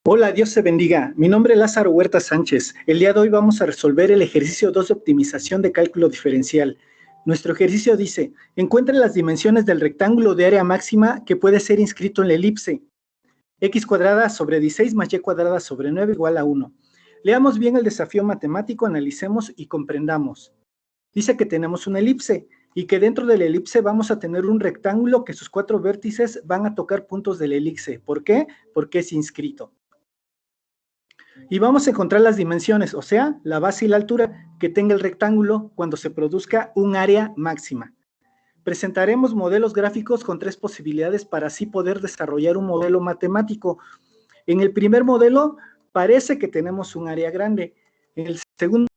Hola, Dios te bendiga. Mi nombre es Lázaro Huerta Sánchez. El día de hoy vamos a resolver el ejercicio 2 de optimización de cálculo diferencial. Nuestro ejercicio dice, encuentre las dimensiones del rectángulo de área máxima que puede ser inscrito en la elipse x cuadrada sobre 16 más y cuadrada sobre 9 igual a 1. Leamos bien el desafío matemático, analicemos y comprendamos. Dice que tenemos una elipse y que dentro de la elipse vamos a tener un rectángulo que sus 4 vértices van a tocar puntos de la elipse. ¿Por qué? Porque es inscrito. Y vamos a encontrar las dimensiones, o sea, la base y la altura que tenga el rectángulo cuando se produzca un área máxima. Presentaremos modelos gráficos con 3 posibilidades para así poder desarrollar un modelo matemático. En el primer modelo parece que tenemos un área grande, en el segundo,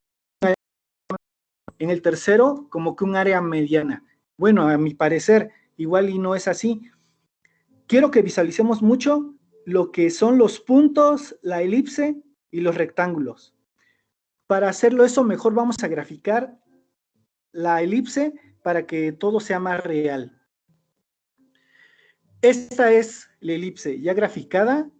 en el tercero como que un área mediana. Bueno, a mi parecer, igual y no es así. Quiero que visualicemos mucho lo que son los puntos, la elipse y los rectángulos. Para hacerlo eso, mejor vamos a graficar la elipse para que todo sea más real. Esta es la elipse ya graficada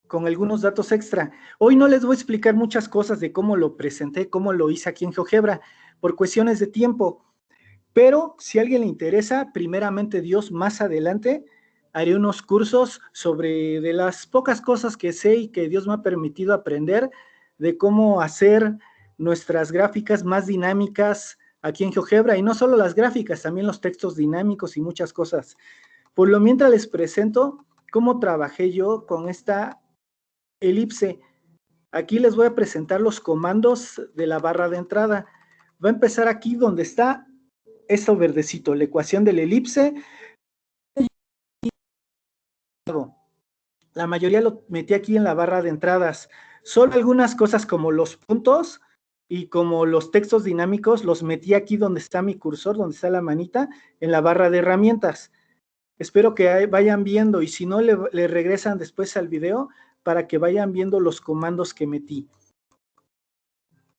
con algunos datos extra. Hoy no les voy a explicar muchas cosas de cómo lo presenté, cómo lo hice aquí en GeoGebra, por cuestiones de tiempo. Pero si a alguien le interesa, primeramente Dios, más adelante haré unos cursos sobre de las pocas cosas que sé y que Dios me ha permitido aprender de cómo hacer nuestras gráficas más dinámicas aquí en GeoGebra, y no solo las gráficas, también los textos dinámicos y muchas cosas. Por lo mientras les presento cómo trabajé yo con esta elipse. Aquí les voy a presentar los comandos de la barra de entrada. Va a empezar aquí donde está esto verdecito, la ecuación de la elipse. La mayoría lo metí aquí en la barra de entradas. Solo algunas cosas como los puntos y como los textos dinámicos los metí aquí donde está mi cursor, donde está la manita, en la barra de herramientas. Espero que vayan viendo, y si no, le regresan después al video para que vayan viendo los comandos que metí.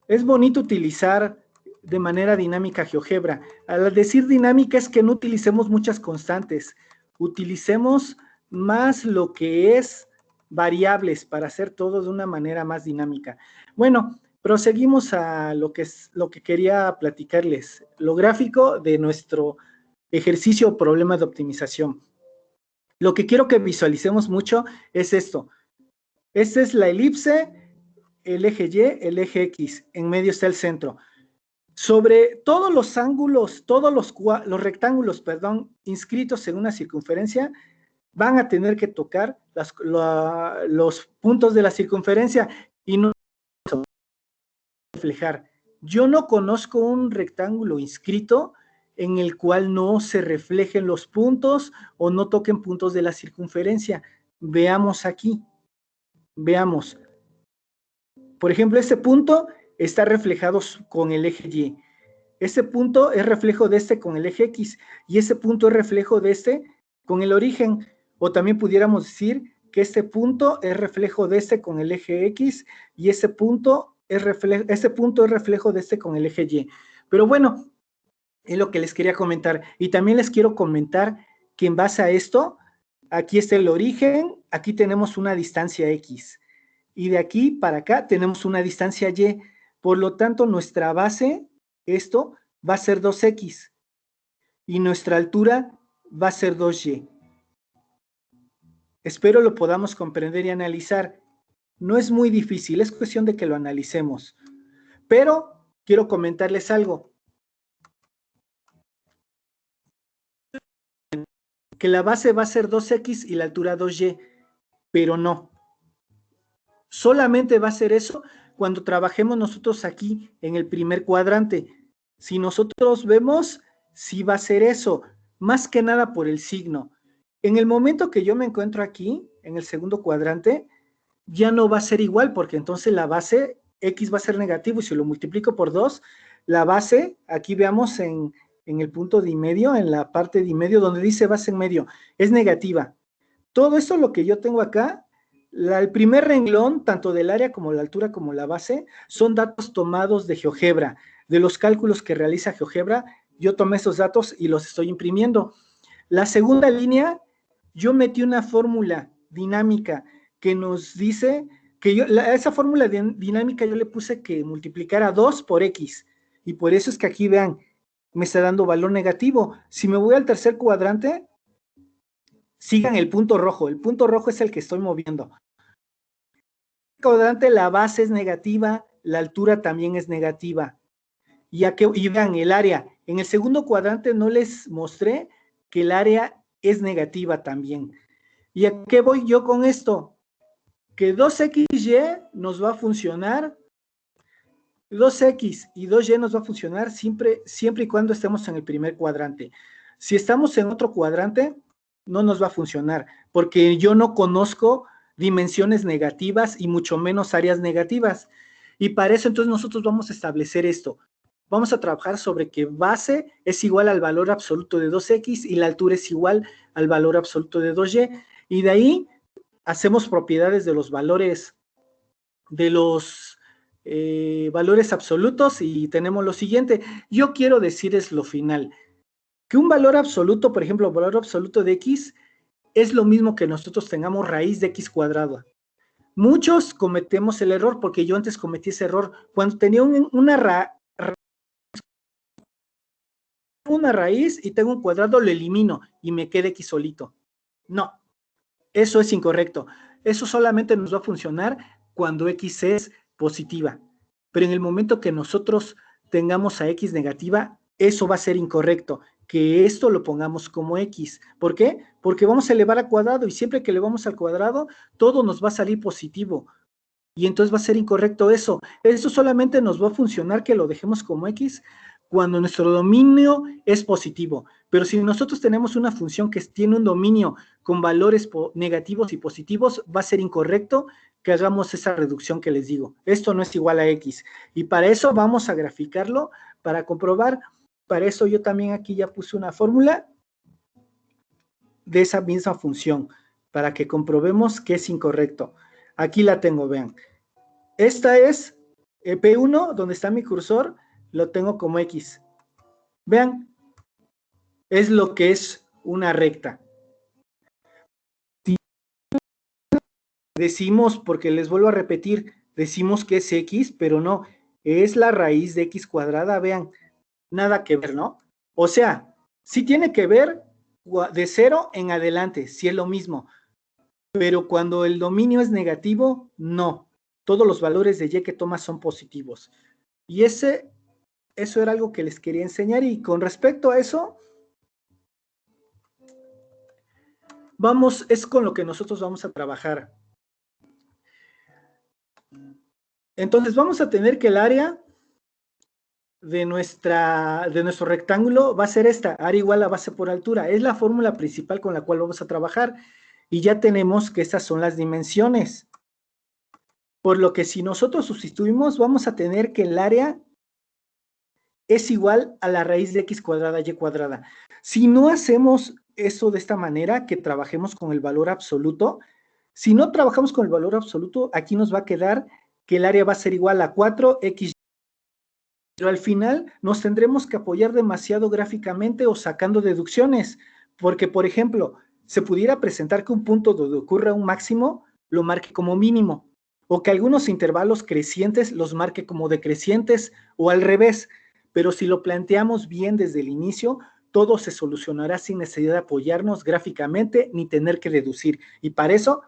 Es bonito utilizar de manera dinámica GeoGebra. Al decir dinámica es que no utilicemos muchas constantes, utilicemos más lo que es variables para hacer todo de una manera más dinámica. Bueno, proseguimos a lo que quería platicarles, lo gráfico de nuestro ejercicio o problema de optimización. Lo que quiero que visualicemos mucho es esto. Esta es la elipse, el eje Y, el eje X, en medio está el centro. Sobre todos los ángulos, todos los rectángulos, perdón, inscritos en una circunferencia, van a tener que tocar los puntos de la circunferencia y no reflejar. Yo no conozco un rectángulo inscrito en el cual no se reflejen los puntos o no toquen puntos de la circunferencia. Veamos aquí, veamos. Por ejemplo, este punto está reflejado con el eje Y. Este punto es reflejo de este con el eje X y ese punto es reflejo de este con el origen. O también pudiéramos decir que este punto es reflejo de este con el eje X y ese punto es reflejo de este con el eje Y. Pero bueno, es lo que les quería comentar. Y también les quiero comentar que en base a esto, aquí está el origen, aquí tenemos una distancia X. Y de aquí para acá tenemos una distancia Y. Por lo tanto, nuestra base, esto, va a ser 2X. Y nuestra altura va a ser 2Y. Espero lo podamos comprender y analizar. No es muy difícil, es cuestión de que lo analicemos. Pero quiero comentarles algo. Que la base va a ser 2X y la altura 2Y. Pero no. Solamente va a ser eso cuando trabajemos nosotros aquí en el primer cuadrante. Si nosotros vemos, sí va a ser eso, más que nada por el signo. En el momento que yo me encuentro aquí, en el segundo cuadrante, ya no va a ser igual, porque entonces la base X va a ser negativo, y si lo multiplico por 2, la base, aquí veamos en el punto de y medio, en la parte de y medio, donde dice base en medio, es negativa. Todo esto lo que yo tengo acá, el primer renglón, tanto del área como la altura como la base, son datos tomados de GeoGebra, de los cálculos que realiza GeoGebra. Yo tomé esos datos y los estoy imprimiendo. La segunda línea, yo metí una fórmula dinámica que nos dice que esa fórmula dinámica yo le puse que multiplicara 2 por X, y por eso es que aquí vean, me está dando valor negativo. Si me voy al tercer cuadrante, sigan el punto rojo es el que estoy moviendo. En el cuadrante la base es negativa, la altura también es negativa. Y vean el área, en el segundo cuadrante no les mostré que el área es negativa también. ¿Y a qué voy yo con esto? Que 2XY nos va a funcionar, 2X y 2Y nos va a funcionar siempre y cuando estemos en el primer cuadrante. Si estamos en otro cuadrante, no nos va a funcionar, porque yo no conozco dimensiones negativas y mucho menos áreas negativas. Y para eso entonces nosotros vamos a establecer esto. Vamos a trabajar sobre que base es igual al valor absoluto de 2X y la altura es igual al valor absoluto de 2Y. Y de ahí hacemos propiedades de los valores, valores absolutos, y tenemos lo siguiente. Yo quiero decirles lo final, que un valor absoluto, por ejemplo, el valor absoluto de X, es lo mismo que nosotros tengamos raíz de X cuadrada. Muchos cometemos el error, porque yo antes cometí ese error, cuando tenía una raíz y tengo un cuadrado, lo elimino y me queda X solito. No, eso es incorrecto. Eso solamente nos va a funcionar cuando X es positiva. Pero en el momento que nosotros tengamos a X negativa, eso va a ser incorrecto. Que esto lo pongamos como X. ¿Por qué? Porque vamos a elevar al cuadrado y siempre que elevamos al cuadrado, todo nos va a salir positivo. Y entonces va a ser incorrecto eso. Eso solamente nos va a funcionar que lo dejemos como X cuando nuestro dominio es positivo. Pero si nosotros tenemos una función que tiene un dominio con valores negativos y positivos, va a ser incorrecto que hagamos esa reducción que les digo. Esto no es igual a X. Y para eso vamos a graficarlo para comprobar. Para eso yo también aquí ya puse una fórmula de esa misma función, para que comprobemos que es incorrecto. Aquí la tengo, vean. Esta es P1, donde está mi cursor, lo tengo como X. Vean, es lo que es una recta. Si decimos, porque les vuelvo a repetir, decimos que es X, pero no, es la raíz de X cuadrada, vean, nada que ver, ¿no? O sea, sí tiene que ver de 0 en adelante, sí es lo mismo, pero cuando el dominio es negativo, no. Todos los valores de Y que tomas son positivos. Y eso era algo que les quería enseñar, y con respecto a eso, es con lo que nosotros vamos a trabajar. Entonces vamos a tener que el área de nuestro rectángulo va a ser esta, área igual a base por altura. Es la fórmula principal con la cual vamos a trabajar, y ya tenemos que estas son las dimensiones. Por lo que si nosotros sustituimos, vamos a tener que el área es igual a la raíz de X cuadrada Y cuadrada. Si no hacemos eso de esta manera, que trabajemos con el valor absoluto, si no trabajamos con el valor absoluto, aquí nos va a quedar que el área va a ser igual a 4X. Pero al final nos tendremos que apoyar demasiado gráficamente o sacando deducciones, porque, por ejemplo, se pudiera presentar que un punto donde ocurra un máximo lo marque como mínimo, o que algunos intervalos crecientes los marque como decrecientes, o al revés. Pero si lo planteamos bien desde el inicio, todo se solucionará sin necesidad de apoyarnos gráficamente ni tener que deducir, y para eso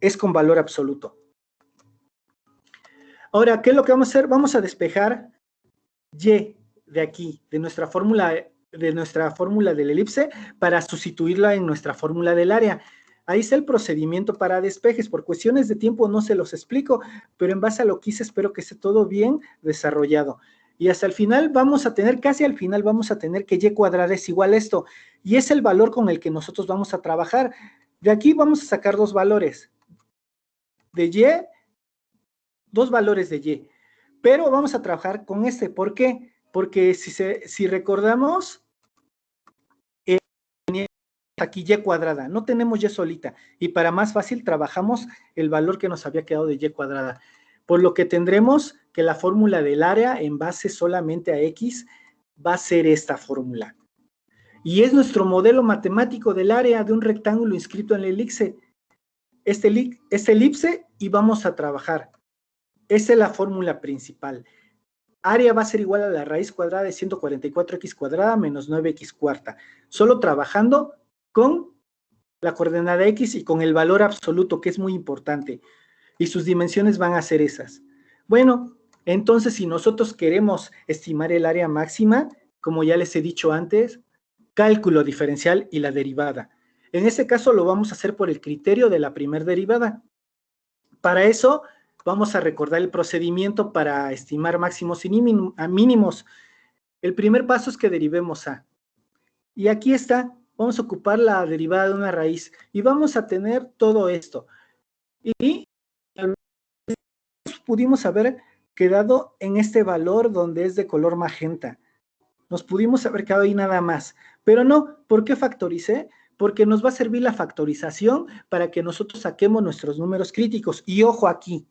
es con valor absoluto. Ahora, ¿qué es lo que vamos a hacer? Vamos a despejar Y de aquí, de nuestra fórmula de la elipse, para sustituirla en nuestra fórmula del área. Ahí está el procedimiento para despejes. Por cuestiones de tiempo no se los explico, pero en base a lo que hice espero que esté todo bien desarrollado. Y hasta el final casi al final vamos a tener que Y cuadrada es igual a esto, y es el valor con el que nosotros vamos a trabajar. De aquí vamos a sacar dos valores de Y, dos valores de Y, pero vamos a trabajar con este. ¿Por qué? Porque si recordamos, aquí Y cuadrada, no tenemos Y solita, y para más fácil trabajamos el valor que nos había quedado de Y cuadrada, por lo que tendremos que la fórmula del área en base solamente a X va a ser esta fórmula, y es nuestro modelo matemático del área de un rectángulo inscrito en la elipse. este elipse y vamos a trabajar. Esa es la fórmula principal. Área va a ser igual a la raíz cuadrada de 144x cuadrada menos 9x cuarta. Solo trabajando con la coordenada x y con el valor absoluto, que es muy importante. Y sus dimensiones van a ser esas. Bueno, entonces si nosotros queremos estimar el área máxima, como ya les he dicho antes, cálculo diferencial y la derivada. En este caso lo vamos a hacer por el criterio de la primera derivada. Para eso vamos a recordar el procedimiento para estimar máximos y mínimos. El primer paso es que derivemos A. Y aquí está, vamos a ocupar la derivada de una raíz y vamos a tener todo esto. Y pudimos haber quedado en este valor donde es de color magenta. Nos pudimos haber quedado ahí nada más. Pero no, ¿por qué factoricé? Porque nos va a servir la factorización para que nosotros saquemos nuestros números críticos. Y ojo aquí,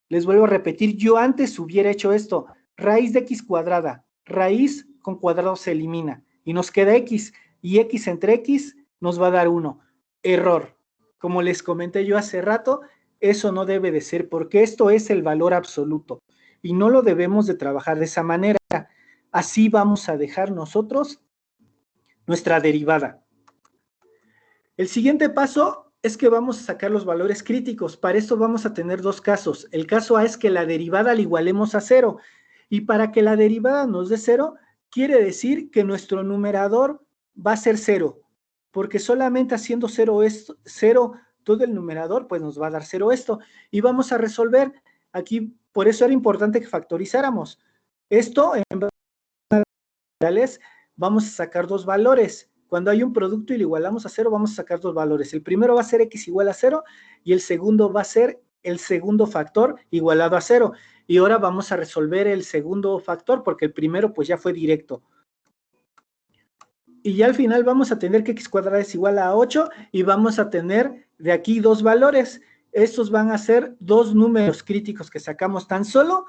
les vuelvo a repetir, yo antes hubiera hecho esto, raíz de x cuadrada, raíz con cuadrado se elimina y nos queda x, y x entre x nos va a dar 1. Error. Como les comenté yo hace rato, eso no debe de ser, porque esto es el valor absoluto y no lo debemos de trabajar de esa manera. Así vamos a dejar nosotros nuestra derivada. El siguiente paso es que vamos a sacar los valores críticos. Para esto vamos a tener dos casos. El caso A es que la derivada la igualemos a 0. Y para que la derivada nos dé 0, quiere decir que nuestro numerador va a ser 0. Porque solamente haciendo 0 todo el numerador, pues nos va a dar 0 esto. Y vamos a resolver. Aquí, por eso era importante que factorizáramos. Esto, en reales, vamos a sacar dos valores. Cuando hay un producto y lo igualamos a 0, vamos a sacar dos valores. El primero va a ser x igual a 0 y el segundo va a ser el segundo factor igualado a 0. Y ahora vamos a resolver el segundo factor porque el primero pues ya fue directo. Y ya al final vamos a tener que x cuadrada es igual a 8 y vamos a tener de aquí dos valores. Estos van a ser dos números críticos que sacamos tan solo.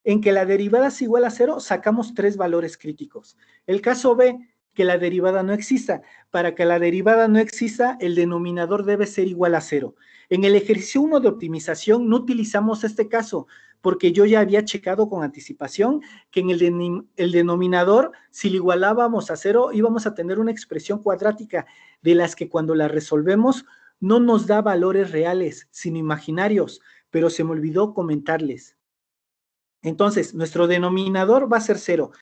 En que la derivada es igual a 0, sacamos tres valores críticos. El caso B, que la derivada no exista. Para que la derivada no exista, el denominador debe ser igual a 0. En el ejercicio 1 de optimización no utilizamos este caso, porque yo ya había checado con anticipación que en el denominador, si lo igualábamos a 0, íbamos a tener una expresión cuadrática de las que cuando la resolvemos no nos da valores reales, sino imaginarios, pero se me olvidó comentarles. Entonces, nuestro denominador va a ser 0.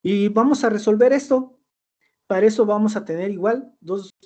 Y vamos a resolver esto. Para eso vamos a tener igual dos